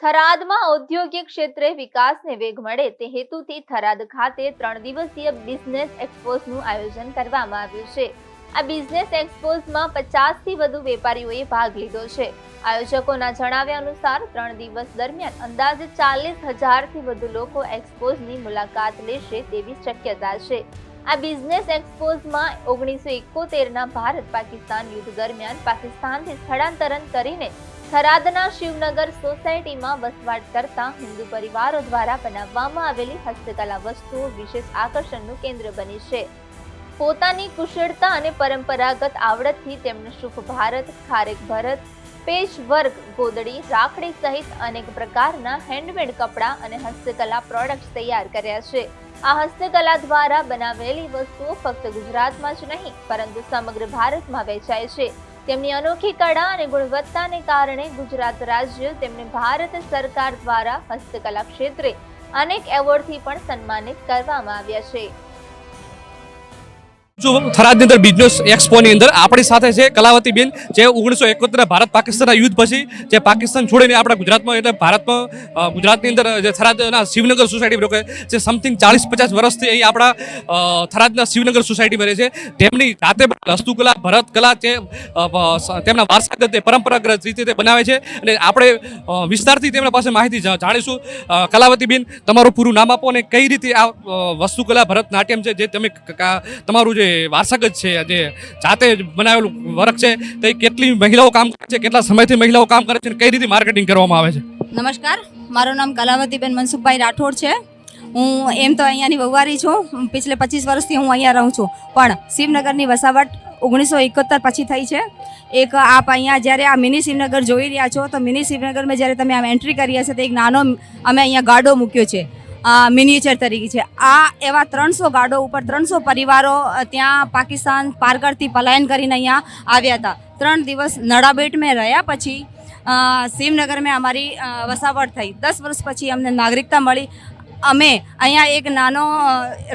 થરાદમાં ઔદ્યોગિક ક્ષેત્રે વિકાસને વેગ મળે તે હેતુથી થરાદ ખાતે 3 દિવસીય બિઝનેસ એક્સપોઝનું આયોજન કરવામાં આવ્યું છે। આ બિઝનેસ એક્સપોઝમાં 50થી વધુ વેપારીઓએ ભાગ લીધો છે। આયોજકોના જણાવ્યા અનુસાર 3 દિવસ દરમિયાન અંદાજે 40,000થી વધુ લોકો એક્સપોઝની મુલાકાત લેશે તેવી શક્યતા છે। આ બિઝનેસ એક્સપોઝમાં 1971ના ભારત પાકિસ્તાન યુદ્ધ દરમિયાન પાકિસ્તાનથી સ્થળાંતરણ કરીને થરાદના શિવનગર સોસાયટીમાં વસવાટ કરતા હિન્દુ પરિવારો દ્વારા બનાવવામાં આવેલી હસ્તકલા વસ્તુઓ વિશેષ આકર્ષણનું કેન્દ્ર બની છે। પોતાની કુશળતા અને પરંપરાગત આવડતથી તેમણે શુભ ભારત, ખારેક ભરત, પેચ વર્ક, ગોદડી, રાખડી સહિત અનેક પ્રકારના હેન્ડમેડ કપડાં અને હસ્તકલા પ્રોડક્ટ્સ તૈયાર કર્યા છે। આ હસ્તકલા દ્વારા બનાવેલી વસ્તુઓ ફક્ત ગુજરાતમાં જ નહીં પરંતુ સમગ્ર ભારતમાં વેચાય છે। તેમની અનોખી કળા અને ગુણવત્તાને કારણે ગુજરાત રાજ્ય તેમને ભારત સરકાર દ્વારા હસ્તકલા ક્ષેત્રે અનેક એવોર્ડથી પણ સન્માનિત કરવામાં આવ્યા છે। जो थराद अंदर बिजनेस एक्सपो अंदर अपनी साथ है कलावतीबेन जे 1971 भारत पाकिस्तान युद्ध पछी जे पाकिस्तान छोड़ीने आपणा गुजरात में भारत में गुजरात अंदर थरादना शिवनगर सोसायटी रोके जे समथिंग 40-50 वर्षथी अहीं आपणा थरादना शिवनगर सोसायटी में रहे छे। તેમની જાતે હસ્તકલા ભરત કલા જે તેમના વારસાગત પરંપરાગત રીતે બનાવે છે અને આપણે વિસ્તારથી તેમના પાસે માહિતી જાણીશું। કલાવતીબેન, તમારું પૂરું નામ આપો અને કઈ રીતે આ વસ્તુકલા ભરતનાટ્યમ છે જે તમે તમારું જે વારસાગત છે જે જાતે બનાવેલું વર્ક છે તે કેટલી મહિલાઓ કામ કરે છે, કેટલા સમયથી મહિલાઓ કામ કરે છે અને કઈ રીતે માર્કેટિંગ કરવામાં આવે છે? નમસ્કાર, મારું નામ કલાવતીબેન મનસુખભાઈ રાઠોડ છે। હું એમ તો અહીંયાની વહુવારી છું। પિછલે 25 વર્ષથી હું અહીંયા રહું છું, પણ શિવનગરની વસાવટ 1971 પછી થઈ છે। એક આપ અહીંયા જ્યારે આ મિની શિવનગર જોઈ રહ્યા છો તો મિની શિવનગરમાં જ્યારે તમે આમ એન્ટ્રી કરી હશે તો એક નાનો અમે અહીંયા ગાડો મૂક્યો છે, મિનિએચર તરીકે છે। આ એવા 300 ગાડો ઉપર 300 પરિવારો ત્યાં પાકિસ્તાન પારગરથી પલાયન કરીને અહીંયા આવ્યા હતા। 3 દિવસ નડાબેટ મેં રહ્યા પછી શિવનગર મેં અમારી વસાવટ થઈ। 10 વર્ષ પછી અમને નાગરિકતા મળી। અમે અહીંયા એક નાનો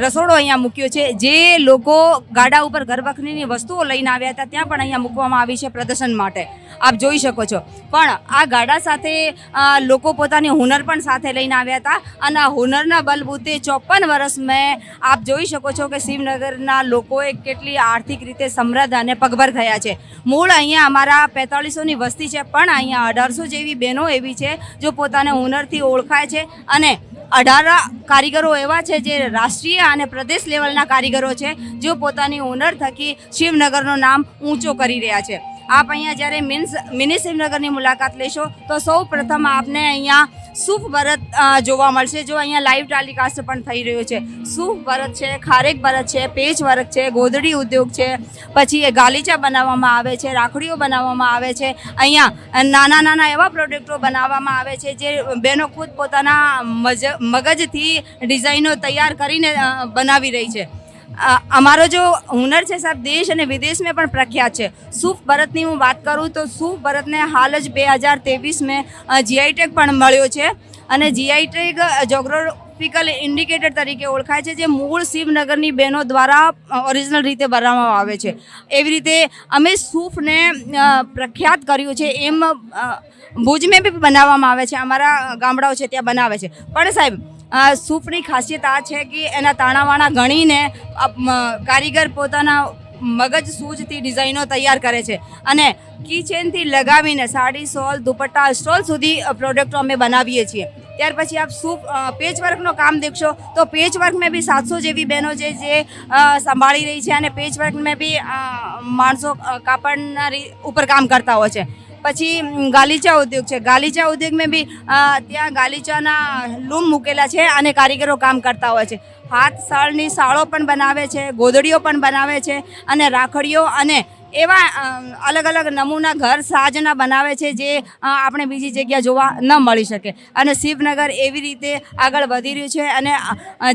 રસોડો અહીંયા મૂક્યો છે, જે લોકો ગાડા ઉપર ઘરવખરીની વસ્તુઓ લઈને આવ્યા હતા ત્યાં પણ અહીંયા મૂકવામાં આવી છે પ્રદર્શન માટે, આપ જોઈ શકો છો। પણ આ ગાડા સાથે લોકો પોતાની હુનર પણ સાથે લઈને આવ્યા હતા અને આ હુનરના બલબૂતે 54 વર્ષ મેં આપ જોઈ શકો છો કે શિવનગરના લોકોએ કેટલી આર્થિક રીતે સમૃદ્ધ અને પગભર થયા છે। મૂળ અહીંયા અમારા 4500ની વસ્તી છે, પણ અહીંયા 1800 જેવી બહેનો એવી છે જો પોતાને હુનરથી ઓળખાય છે અને 18 કારીગરો એવા છે જે રાષ્ટ્રીય અને પ્રદેશ લેવલના કારીગરો છે જો પોતાની હુનર થકી શિવનગરનું નામ ઊંચો કરી રહ્યા છે। આપ અહીંયા જ્યારે મિની શિવનગરની મુલાકાત લેશો તો સૌ પ્રથમ આપને અહીંયા સૂફ ભરત જોવા મળશે, જો અહીંયા લાઈવ ટેલિકાસ્ટ પણ થઈ રહ્યો છે। સૂફ ભરત છે, ખારેક ભરત છે, પેચ વર્ક છે, ગોદડી ઉદ્યોગ છે, પછી એ ગાલીચા બનાવવામાં આવે છે, રાખડીઓ બનાવવામાં આવે છે। અહીંયા નાના નાના એવા પ્રોડક્ટો બનાવવામાં આવે છે જે બહેનો ખુદ પોતાના મગજથી ડિઝાઇનો તૈયાર કરીને બનાવી રહી છે। અમારો જો હુનર છે સાહેબ દેશ અને વિદેશમાં પણ પ્રખ્યાત છે। સૂફ ભરતની હું વાત કરું તો સૂફ ભરતને હાલ જ 2023 મેં જીઆઈ ટેગ પણ મળ્યો છે અને જીઆઈ ટેગ જોગ્રાફિકલ ઇન્ડિકેટર તરીકે ઓળખાય છે, જે મૂળ શિવનગરની બહેનો દ્વારા ઓરિજિનલ રીતે બનાવવામાં આવે છે। એવી રીતે અમે સૂફને પ્રખ્યાત કર્યું છે, એમ ભુજમાં બી બનાવવામાં આવે છે, અમારા ગામડાઓ છે ત્યાં બનાવે છે। પણ સાહેબ સૂફની ખાસિયત આ છે કે એના તાણાવાણા ગણીને કારીગર પોતાના મગજ સૂઝથી ડિઝાઇનો તૈયાર કરે છે અને કીચેનથી લગાવીને સાડી, સોલ, દુપટ્ટા, સ્ટોલ સુધી પ્રોડક્ટો અમે બનાવીએ છીએ। ત્યાર પછી આપ સૂફ પેચ વર્કનું કામ દેખશો તો પેચ વર્કમાં બી 700 જેવી બહેનો છે જે સંભાળી રહી છે અને પેચ વર્કમાં બી માણસો કાપડના ઉપર કામ કરતા હોય છે। પછી ગાલીચા ઉદ્યોગ છે, ગાલીચા ઉદ્યોગમાં બી ત્યાં ગાલીચાના લૂમ મૂકેલા છે અને કારીગરો કામ કરતા હોય છે। હાથ સાળની સાળો પણ બનાવે છે, ગોદડીઓ પણ બનાવે છે અને રાખડીઓ અને એવા અલગ અલગ નમૂના ઘર સાજના બનાવે છે જે આપણે બીજી જગ્યા જોવા ન મળી શકે। અને શિવનગર એવી રીતે આગળ વધી રહ્યું છે અને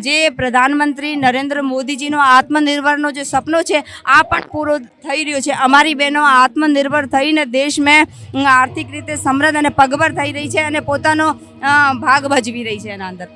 જે પ્રધાનમંત્રી નરેન્દ્ર મોદીજીનો આત્મનિર્ભરનો જે સપનો છે આ પણ પૂરો થઈ રહ્યો છે। અમારી બહેનો આત્મનિર્ભર થઈને દેશમાં આર્થિક રીતે સમૃદ્ધ અને પગભર થઈ રહી છે અને પોતાનો ભાગ ભજવી રહી છે એના અંદર।